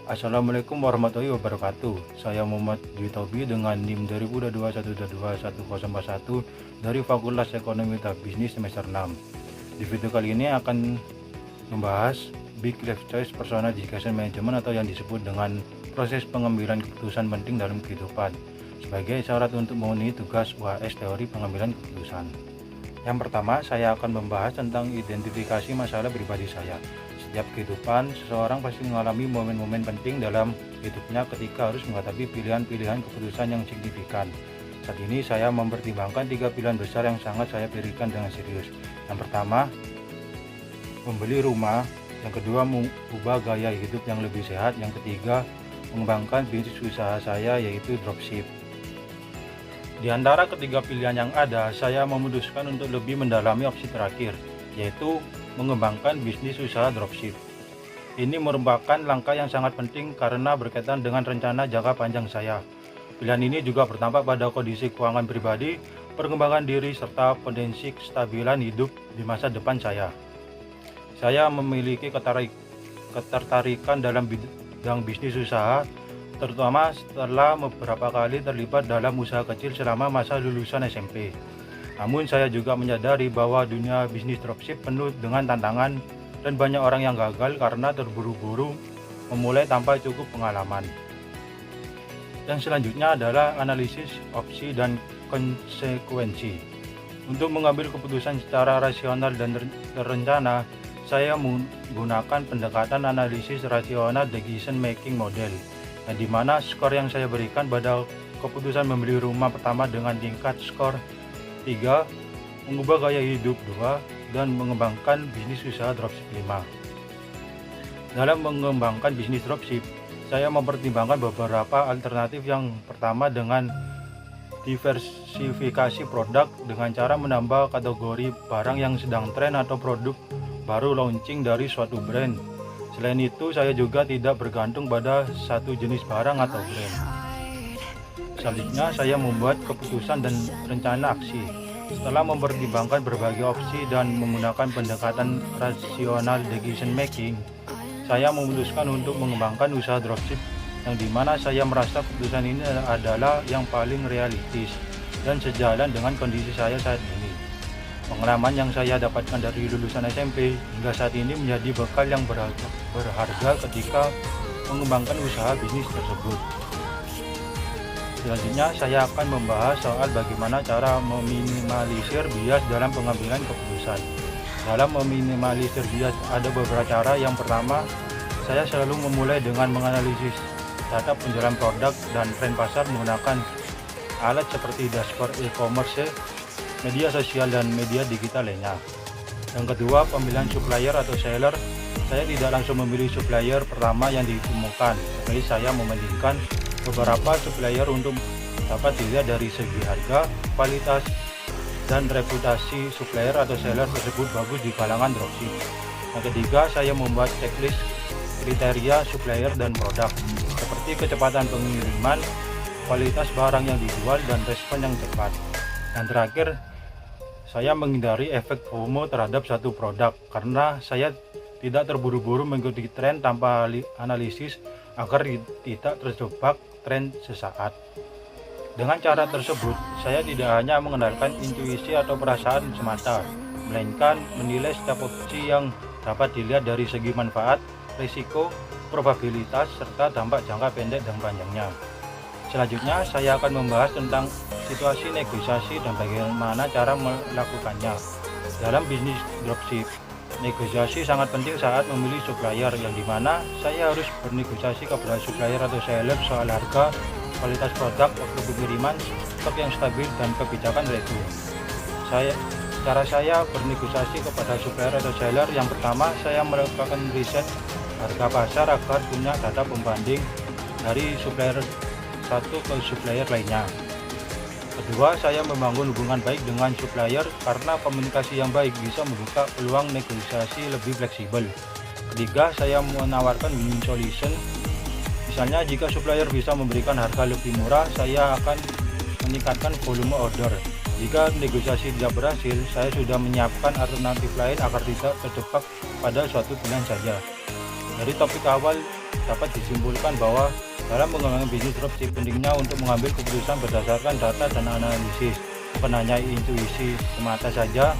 Assalamualaikum warahmatullahi wabarakatuh. Saya Muhammad Dwi Tobi dengan NIM 2021221041 dari Fakultas Ekonomi dan Bisnis semester 6. Di video kali ini akan membahas Big Life Choice Personal Decision Management atau yang disebut dengan proses pengambilan keputusan penting dalam kehidupan sebagai syarat untuk memenuhi tugas UAS teori pengambilan keputusan. Yang pertama, saya akan membahas tentang identifikasi masalah pribadi saya. Setiap kehidupan, seseorang pasti mengalami momen-momen penting dalam hidupnya ketika harus menghadapi pilihan-pilihan keputusan yang signifikan. Saat ini saya mempertimbangkan 3 pilihan besar yang sangat saya pikirkan dengan serius. Yang pertama, membeli rumah. Yang kedua, mengubah gaya hidup yang lebih sehat. Yang ketiga, mengembangkan bisnis usaha saya yaitu dropship. Di antara ketiga pilihan yang ada, saya memutuskan untuk lebih mendalami opsi terakhir, yaitu mengembangkan bisnis usaha dropship. Ini merupakan langkah yang sangat penting karena berkaitan dengan rencana jangka panjang saya. Pilihan ini juga berdampak pada kondisi keuangan pribadi, perkembangan diri, serta potensi kestabilan hidup di masa depan saya. Saya memiliki ketertarikan dalam bidang bisnis usaha, terutama setelah beberapa kali terlibat dalam usaha kecil selama masa lulusan SMP. Namun saya juga menyadari bahwa dunia bisnis dropship penuh dengan tantangan dan banyak orang yang gagal karena terburu-buru memulai tanpa cukup pengalaman. Yang selanjutnya adalah analisis opsi dan konsekuensi. Untuk mengambil keputusan secara rasional dan terencana, saya menggunakan pendekatan analisis rasional decision making model, yang dimana skor yang saya berikan pada keputusan membeli rumah pertama dengan tingkat skor 3, mengubah gaya hidup 2, dan mengembangkan bisnis usaha dropship 5. Dalam mengembangkan bisnis dropship, saya mempertimbangkan beberapa alternatif. Yang pertama dengan diversifikasi produk dengan cara menambah kategori barang yang sedang tren atau produk baru launching dari suatu brand. Selain itu, saya juga tidak bergantung pada satu jenis barang atau brand. Selanjutnya, saya membuat keputusan dan rencana aksi. Setelah mempertimbangkan berbagai opsi dan menggunakan pendekatan rasional decision making, saya memutuskan untuk mengembangkan usaha dropship, yang dimana saya merasa keputusan ini adalah yang paling realistis dan sejalan dengan kondisi saya saat ini. Pengalaman yang saya dapatkan dari lulusan SMP hingga saat ini menjadi bekal yang berharga ketika mengembangkan usaha bisnis tersebut. Selanjutnya, saya akan membahas soal bagaimana cara meminimalisir bias dalam pengambilan keputusan. Dalam meminimalisir bias ada beberapa cara. Yang pertama, saya selalu memulai dengan menganalisis data penjualan produk dan tren pasar menggunakan alat seperti dashboard e-commerce, media sosial, dan media digital lainnya. Yang kedua, pemilihan supplier atau seller. Saya tidak langsung memilih supplier pertama yang ditemukan, tetapi saya membandingkan beberapa supplier untuk dapat dilihat dari segi harga, kualitas, dan reputasi supplier atau seller tersebut bagus di kalangan dropship. Yang ketiga, saya membuat checklist kriteria supplier dan produk seperti kecepatan pengiriman, kualitas barang yang dijual, dan respon yang cepat. Dan terakhir, saya menghindari efek FOMO terhadap satu produk karena saya tidak terburu-buru mengikuti tren tanpa analisis agar tidak terjebak tren sesaat. Dengan cara tersebut, saya tidak hanya mengandalkan intuisi atau perasaan semata, melainkan menilai setiap opsi yang dapat dilihat dari segi manfaat, risiko, probabilitas, serta dampak jangka pendek dan panjangnya. Selanjutnya, saya akan membahas tentang situasi negosiasi dan bagaimana cara melakukannya. Dalam bisnis dropship, negosiasi sangat penting saat memilih supplier, yang dimana saya harus bernegosiasi kepada supplier atau seller soal harga, kualitas produk, waktu pengiriman, stok yang stabil, dan kebijakan review. Cara saya bernegosiasi kepada supplier atau seller, yang pertama, saya melakukan riset harga pasar agar punya data pembanding dari supplier satu ke supplier lainnya. Kedua, saya membangun hubungan baik dengan supplier karena komunikasi yang baik bisa membuka peluang negosiasi lebih fleksibel. Ketiga, saya menawarkan win-win solution. Misalnya, jika supplier bisa memberikan harga lebih murah, saya akan meningkatkan volume order. Jika negosiasi tidak berhasil, saya sudah menyiapkan alternatif lain agar tidak terjebak pada suatu pilihan saja. Dari topik awal dapat disimpulkan bahwa dalam mengembangkan bisnis dropship pentingnya untuk mengambil keputusan berdasarkan data dan analisis, bukan hanya intuisi semata saja.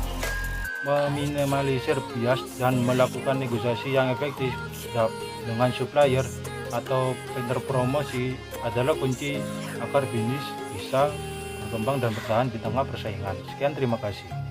Meminimalisir bias dan melakukan negosiasi yang efektif dengan supplier atau vendor promosi adalah kunci agar bisnis bisa berkembang dan bertahan di tengah persaingan. Sekian, terima kasih.